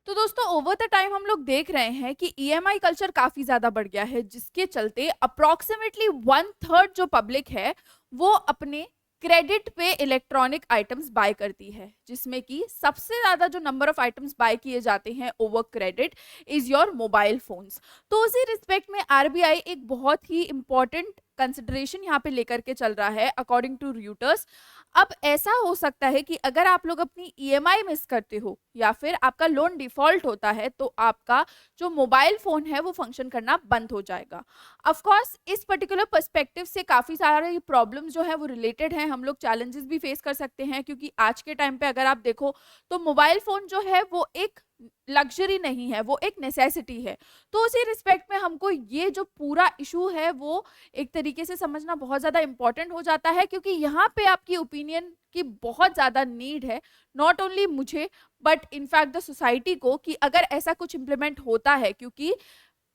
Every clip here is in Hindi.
तो दोस्तों ओवर द टाइम हम लोग देख रहे हैं कि ईएमआई कल्चर काफी ज्यादा बढ़ गया है, जिसके चलते अप्रोक्सीमेटली वन थर्ड जो पब्लिक है वो अपने क्रेडिट पे इलेक्ट्रॉनिक आइटम्स बाय करती है, जिसमें कि सबसे ज्यादा जो नंबर ऑफ आइटम्स बाय किए जाते हैं over credit is your mobile phones. तो उसी रिस्पेक्ट में आरबीआई एक बहुत ही इंपॉर्टेंट कंसिडरेशन यहाँ पे लेकर के चल रहा है अकॉर्डिंग टू रूटर्स। अब ऐसा हो सकता है कि अगर आप लोग अपनी ईएमआई मिस करते हो या फिर आपका लोन डिफॉल्ट होता है तो आपका जो मोबाइल फोन है वो फंक्शन करना बंद हो जाएगा। ऑफ कोर्स इस पर्टिकुलर पर्सपेक्टिव से काफी सारे प्रॉब्लम्स जो है वो रिलेटेड हैं, हम लोग चैलेंजेस भी फेस कर सकते हैं, क्योंकि आज के टाइम पे अगर आप देखो तो मोबाइल फोन जो है वो एक लग्जरी नहीं है, वो एक नेसेसिटी है। तो उसी रिस्पेक्ट में हमको ये जो पूरा इशू है वो एक तरीके से समझना बहुत ज़्यादा इंपॉर्टेंट हो जाता है, क्योंकि यहाँ पे आपकी ओपिनियन की बहुत ज़्यादा नीड है, नॉट ओनली मुझे बट इनफैक्ट द सोसाइटी को, कि अगर ऐसा कुछ इम्प्लीमेंट होता है, क्योंकि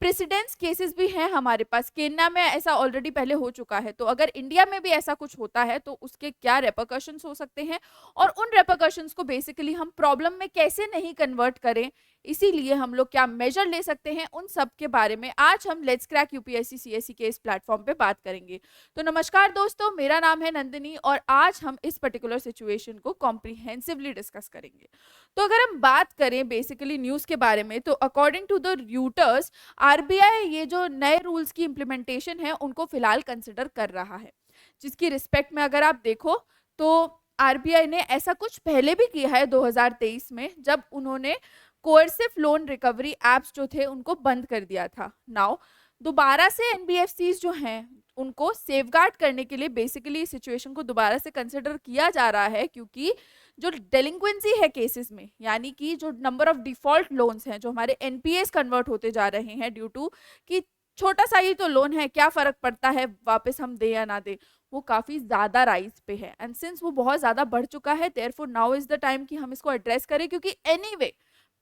प्रेसिडेंट्स केसेस भी हैं हमारे पास। केन्या में ऐसा ऑलरेडी पहले हो चुका है, तो अगर इंडिया में भी ऐसा कुछ होता है तो उसके क्या रेपरकशंस हो सकते हैं और उन रेपरकशंस को बेसिकली हम प्रॉब्लम में कैसे नहीं कन्वर्ट करें, इसीलिए हम लोग क्या मेजर ले सकते हैं, उन सब के बारे में आज हम लेट्स क्रैक यूपीएससी सीएससी के इस प्लेटफॉर्म पे बात करेंगे। तो नमस्कार दोस्तों, मेरा नाम है नंदिनी और आज हम इस पर्टिकुलर सिचुएशन को कॉम्प्रिहेंसिवली डिस्कस करेंगे। तो अगर हम बात करें बेसिकली न्यूज़ के बारे में, तो according to the Reuters RBI ये जो नए रूल्स की इम्प्लीमेंटेशन है उनको फिलहाल कंसिडर कर रहा है, जिसकी रिस्पेक्ट में अगर आप देखो तो आरबीआई ने ऐसा कुछ पहले भी किया है 2023 में, जब उन्होंने कोर्सिव लोन रिकवरी एप्स जो थे उनको बंद कर दिया था। नाउ दोबारा से एनबीएफसीज जो हैं उनको सेफगार्ड करने के लिए बेसिकली सिचुएशन को दोबारा से कंसिडर किया जा रहा है, क्योंकि जो डेलिंक्वेंसी है केसेस में, यानी कि जो नंबर ऑफ डिफॉल्ट लोन्स हैं जो हमारे एनपीएस कन्वर्ट होते जा रहे हैं ड्यू टू कि छोटा सा ही तो लोन है, क्या फर्क पड़ता है वापस हम दे या ना दे, वो काफी ज्यादा राइज पे है। एंड सिंस वो बहुत ज्यादा बढ़ चुका है, therefore now is the time कि हम इसको एड्रेस करें, क्योंकि एनीवे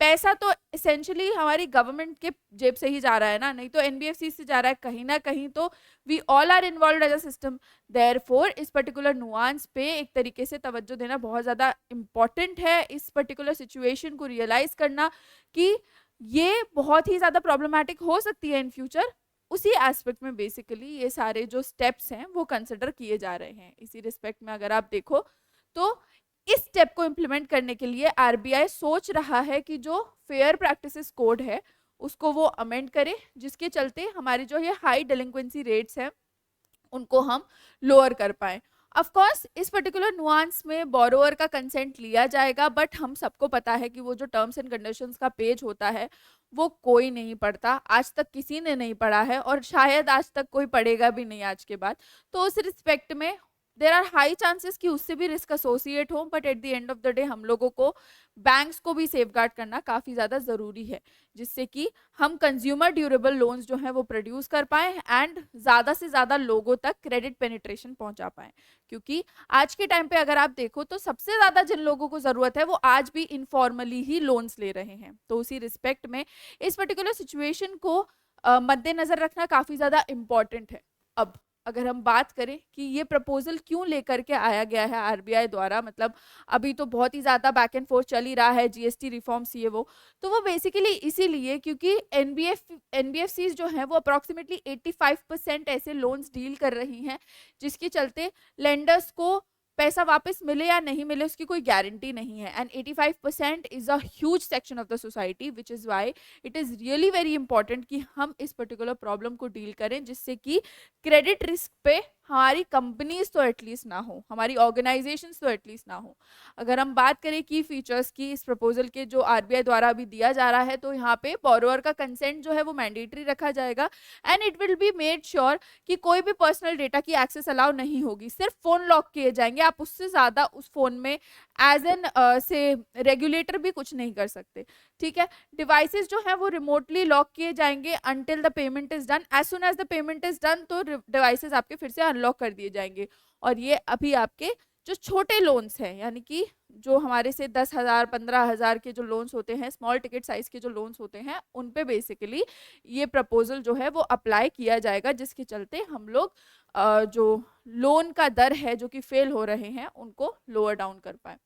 पैसा तो एसेंशियली हमारी गवर्नमेंट के जेब से ही जा रहा है ना, नहीं तो एनबीएफसी से जा रहा है कहीं ना कहीं, तो we all are involve as a system. Therefore इस पर्टिकुलर नुआंस पे एक तरीके से तवज्जो देना बहुत ज़्यादा इम्पॉर्टेंट है, इस पर्टिकुलर सिचुएशन को रियलाइज करना कि ये बहुत ही ज़्यादा प्रॉब्लमैटिक हो सकती है इन फ्यूचर। उसी एस्पेक्ट में बेसिकली ये सारे जो स्टेप्स हैं वो कंसिडर किए जा रहे हैं। इसी रिस्पेक्ट में अगर आप देखो तो इस स्टेप को इम्प्लीमेंट करने के लिए आरबीआई सोच रहा है कि जो फेयर प्रैक्टिसेस कोड है उसको वो अमेंड करे, जिसके चलते हमारे जो ये हाई डेलिंक्वेंसी रेट्स हैं उनको हम लोअर कर पाए। ऑफ कोर्स इस पर्टिकुलर नुआंस में बोरोअर का कंसेंट लिया जाएगा, बट हम सबको पता है कि वो जो टर्म्स एंड कंडीशंस का पेज होता है वो कोई नहीं पढ़ता, आज तक किसी ने नहीं पढ़ा है और शायद आज तक कोई पढ़ेगा भी नहीं आज के बाद। तो उस रिस्पेक्ट में देर आर हाई चांसेस कि उससे भी रिस्क एसोसिएट हो, but at the end of the day हम लोगों को बैंक्स को भी सेफगार्ड करना काफ़ी ज़्यादा ज़रूरी है, जिससे कि हम कंज्यूमर ड्यूरेबल लोन्स जो हैं वो प्रोड्यूस कर पाएँ एंड ज़्यादा से ज़्यादा लोगों तक क्रेडिट पेनिट्रेशन पहुंचा पाएँ। क्योंकि आज के टाइम पे अगर आप देखो तो सबसे ज़्यादा जिन लोगों को ज़रूरत है वो आज भी इनफॉर्मली ही लोन्स ले रहे हैं। तो उसी रिस्पेक्ट में इस पर्टिकुलर सिचुएशन को मद्देनज़र रखना काफ़ी ज़्यादा इम्पॉर्टेंट है। अब अगर हम बात करें कि ये प्रपोजल क्यों लेकर के आया गया है आरबीआई द्वारा, मतलब अभी तो बहुत ही ज़्यादा बैक एंड फोर्थ चल ही रहा है, जीएसटी रिफॉर्म्स ये वो बेसिकली इसीलिए क्योंकि एनबीएफसीज जो हैं वो अप्रॉक्सीमेटली 85% ऐसे लोन्स डील कर रही हैं, जिसके चलते लेंडर्स को पैसा वापस मिले या नहीं मिले उसकी कोई गारंटी नहीं है। And 85% is a huge section of the society, which is why it is really very important कि हम इस पर्टिकुलर प्रॉब्लम को डील करें, जिससे कि क्रेडिट रिस्क पे हमारी कंपनीज तो एटलीस्ट ना हो, हमारी ऑर्गेनाइजेशंस तो एटलीस्ट ना हो। अगर हम बात करें की फीचर्स की इस प्रपोजल के जो आरबीआई द्वारा अभी दिया जा रहा है, तो यहाँ पे बोरोअर का कंसेंट जो है वो मैंडेटरी रखा जाएगा and it will be made sure कि कोई भी पर्सनल डेटा की एक्सेस अलाउ नहीं होगी, सिर्फ फोन लॉक किए जाएंगे, आप उससे ज़्यादा उस फोन में एज एन से रेगुलेटर भी कुछ नहीं कर सकते। ठीक है, डिवाइसेस जो है वो रिमोटली लॉक किए जाएंगे until the payment is done. As soon as the payment is done तो डिवाइसेस आपके फिर से अनलॉक कर दिए जाएंगे। और ये अभी आपके जो छोटे लोन्स हैं, यानी कि जो हमारे से 10,000 15,000 के जो लोन्स होते हैं, स्मॉल टिकट साइज के जो लोन्स होते हैं, उन पे बेसिकली ये प्रपोजल जो है वो अप्लाई किया जाएगा, जिसके चलते हम लोग जो लोन का दर है जो कि फेल हो रहे हैं उनको लोअर डाउन कर पाए।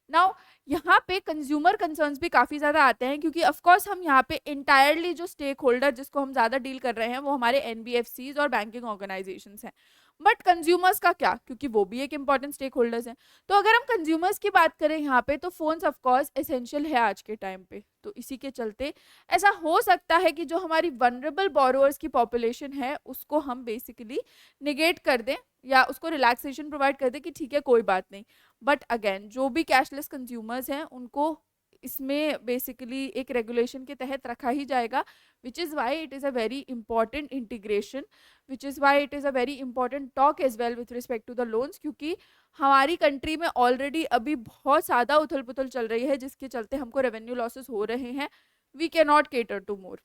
नाउ यहाँ पे कंज्यूमर कंसर्न्स भी काफ़ी ज़्यादा आते हैं, क्योंकि ऑफ कोर्स हम यहाँ पे इंटायरली जो स्टेक होल्डर जिसको हम ज़्यादा डील कर रहे हैं वो हमारे एनबीएफसीज और बैंकिंग ऑर्गेनाइजेशंस हैं। बट कंज्यूमर्स का क्या, क्योंकि वो भी एक इंपॉर्टेंट स्टेक होल्डर्स हैं। तो अगर हम कंज्यूमर्स की बात करें यहाँ पे, तो फोन्स ऑफ कोर्स एसेंशियल है आज के टाइम पे। तो इसी के चलते ऐसा हो सकता है कि जो हमारी वनरेबल बोरोअर्स की पॉपुलेशन है उसको हम बेसिकली निगेट कर दें या उसको रिलैक्सेशन प्रोवाइड कर दें कि ठीक है कोई बात नहीं। बट अगेन जो भी कैशलेस कंज्यूमर्स हैं उनको इसमें बेसिकली एक रेगुलेशन के तहत रखा ही जाएगा, which is why it is a very important integration, which is why it is a very important talk as well with respect to the loans, क्योंकि हमारी कंट्री में ऑलरेडी अभी बहुत ज़्यादा उथल पुथल चल रही है जिसके चलते हमको रेवेन्यू लॉसेस हो रहे हैं। We can not cater to more.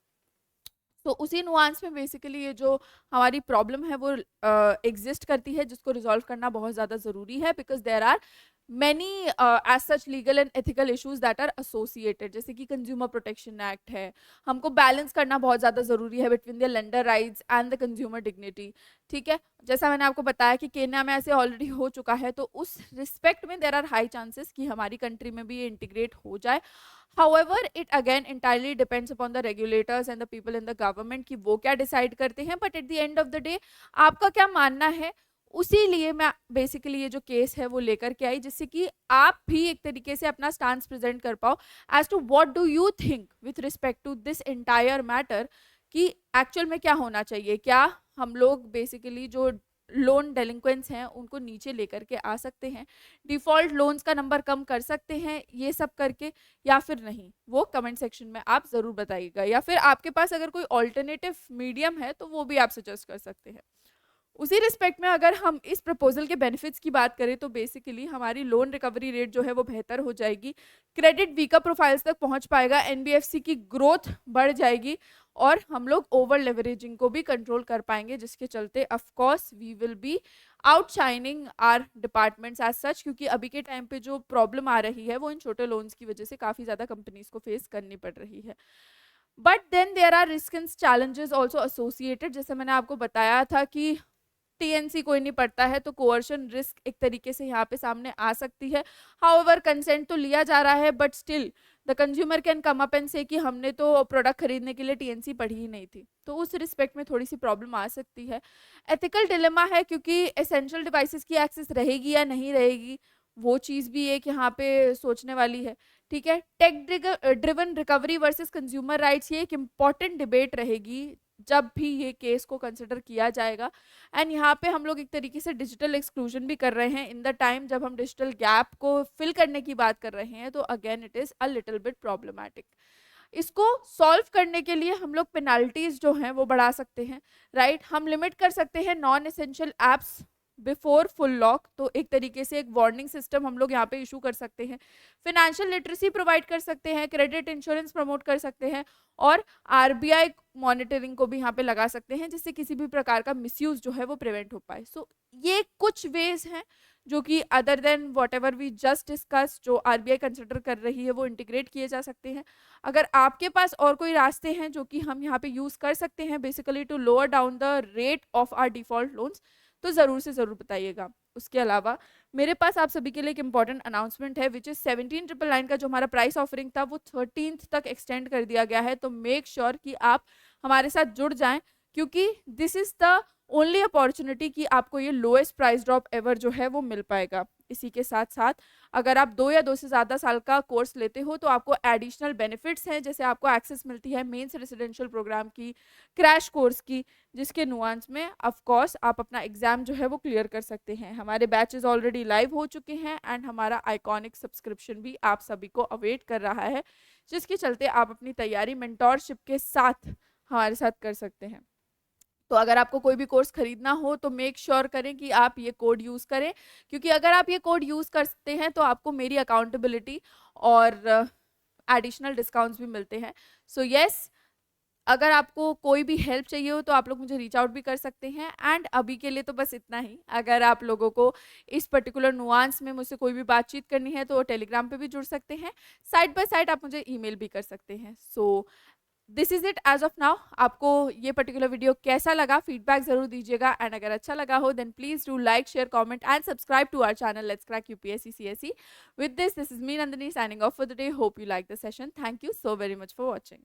तो उसी नुआंस में बेसिकली ये जो हमारी प्रॉब्लम है वो एग्जिस्ट करती है, जिसको रिजॉल्व करना बहुत ज़्यादा ज़रूरी है, because there are many as such legal and ethical issues that are associated, जैसे कि कंज्यूमर प्रोटेक्शन एक्ट है। हमको बैलेंस करना बहुत ज़्यादा ज़रूरी है between the lender rights and the consumer dignity. ठीक है, जैसा मैंने आपको बताया कि केन्या में ऐसे ऑलरेडी हो चुका है, तो उस रिस्पेक्ट में देर आर हाई चांसेस कि हमारी कंट्री में भी ये इंटीग्रेट हो जाए। However, it again entirely depends upon the regulators and the people in the government कि वो क्या decide करते हैं। But at the end of the day, आपका क्या मानना है, उसी लिए मैं बेसिकली ये जो केस है वो लेकर के आई, जिससे कि आप भी एक तरीके से अपना स्टांस प्रेजेंट कर पाओ as to what do you think with respect to this entire matter, कि एक्चुअल में क्या होना चाहिए। क्या हम लोग बेसिकली जो लोन डेलिंक्वेंट्स हैं उनको नीचे लेकर के आ सकते हैं, डिफॉल्ट लोन्स का नंबर कम कर सकते हैं ये सब करके, या फिर नहीं, वो कमेंट सेक्शन में आप ज़रूर बताइएगा। या फिर आपके पास अगर कोई ऑल्टरनेटिव मीडियम है तो वो भी आप सजेस्ट कर सकते हैं। उसी रिस्पेक्ट में अगर हम इस प्रपोजल के बेनिफिट्स की बात करें तो बेसिकली हमारी लोन रिकवरी रेट जो है वो बेहतर हो जाएगी, क्रेडिट वीकर प्रोफाइल्स तक पहुंच पाएगा, एनबीएफसी की ग्रोथ बढ़ जाएगी, और हम लोग ओवर लेवरेजिंग को भी कंट्रोल कर पाएंगे, जिसके चलते of course we will be outshining our departments as such, क्योंकि अभी के टाइम पे जो प्रॉब्लम आ रही है वो इन छोटे लोन्स की वजह से काफ़ी ज़्यादा कंपनीज को फेस करनी पड़ रही है। But then there are risk and challenges also associated, जैसे मैंने आपको बताया था कि टीएनसी कोई नहीं पढ़ता है तो कोअर्शन रिस्क एक तरीके से यहाँ पे सामने आ सकती है। हाउएवर कंसेंट तो लिया जा रहा है, but still the consumer can come up and से कि हमने तो प्रोडक्ट खरीदने के लिए टीएनसी पढ़ी ही नहीं थी, तो उस रिस्पेक्ट में थोड़ी सी प्रॉब्लम आ सकती है। एथिकल डिलेमा है, क्योंकि एसेंशियल डिवाइसेस की एक्सेस रहेगी या नहीं रहेगी, वो चीज़ भी एक यहाँ पे सोचने वाली है। ठीक है, tech driven recovery versus consumer rights, ये एक इम्पॉर्टेंट डिबेट रहेगी जब भी ये केस को कंसिडर किया जाएगा। एंड यहाँ पे हम लोग एक तरीके से डिजिटल एक्सक्लूजन भी कर रहे हैं इन द टाइम जब हम डिजिटल गैप को फिल करने की बात कर रहे हैं, तो again it is a little bit problematic. इसको सॉल्व करने के लिए हम लोग पेनाल्टीज जो हैं वो बढ़ा सकते हैं, राइट। हम लिमिट कर सकते हैं non essential apps before full lock, तो एक तरीके से एक वार्निंग सिस्टम हम लोग यहाँ पे इशू कर सकते हैं। फिनेंशियल लिटरेसी प्रोवाइड कर सकते हैं, क्रेडिट इंश्योरेंस प्रमोट कर सकते हैं, और आरबीआई मॉनिटरिंग को भी यहाँ पे लगा सकते हैं, जिससे किसी भी प्रकार का मिसयूज जो है वो प्रिवेंट हो पाए। सो ये कुछ वेज हैं जो कि other than whatever we just discuss, जो आरबीआई कंसिडर कर रही है वो इंटीग्रेट किए जा सकते हैं। अगर आपके पास और कोई रास्ते हैं जो कि हम यहाँ पे यूज कर सकते हैं basically to lower down the rate of our default loans, तो ज़रूर से ज़रूर बताइएगा। उसके अलावा मेरे पास आप सभी के लिए एक इंपॉर्टेंट अनाउंसमेंट है, विच इज़ 17,999 का जो हमारा प्राइस ऑफरिंग था वो 13th तक एक्सटेंड कर दिया गया है। तो मेक श्योर कि आप हमारे साथ जुड़ जाएं, क्योंकि this is the only opportunity कि आपको ये लोएस्ट प्राइस ड्रॉप एवर जो है वो मिल पाएगा। इसी के साथ साथ अगर आप 2 या 2 से ज़्यादा साल का कोर्स लेते हो तो आपको एडिशनल बेनिफिट्स हैं, जैसे आपको एक्सेस मिलती है मेंस रेसिडेंशियल प्रोग्राम की, क्रैश कोर्स की, जिसके नुआंस में ऑफ कोर्स आप अपना एग्जाम जो है वो क्लियर कर सकते हैं। हमारे बैचेस ऑलरेडी लाइव हो चुके हैं एंड हमारा आइकॉनिक सब्सक्रिप्शन भी आप सभी को अवेट कर रहा है, जिसके चलते आप अपनी तैयारी मेंटोरशिप के साथ हमारे साथ कर सकते हैं। तो अगर आपको कोई भी कोर्स खरीदना हो तो मेक श्योर करें कि आप ये कोड यूज़ करें, क्योंकि अगर आप ये कोड यूज़ करते हैं तो आपको मेरी अकाउंटेबिलिटी और एडिशनल डिस्काउंट्स भी मिलते हैं। सो यस, अगर आपको कोई भी हेल्प चाहिए हो तो आप लोग मुझे रीच आउट भी कर सकते हैं। एंड अभी के लिए तो बस इतना ही। अगर आप लोगों को इस पर्टिकुलर नुआंस में मुझसे कोई भी बातचीत करनी है तो टेलीग्राम पे भी जुड़ सकते हैं, साइड बाय साइड आप मुझे ईमेल भी कर सकते हैं। So this is it as of now. आपको ये पर्टिकुलर वीडियो कैसा लगा, फीडबैक जरूर दीजिएगा, एंड अगर अच्छा लगा हो then please do like, share, comment and subscribe to our channel let's crack UPSC CSE. With this is me Nandini signing off for the day. Hope you like the session. Thank you so very much for watching.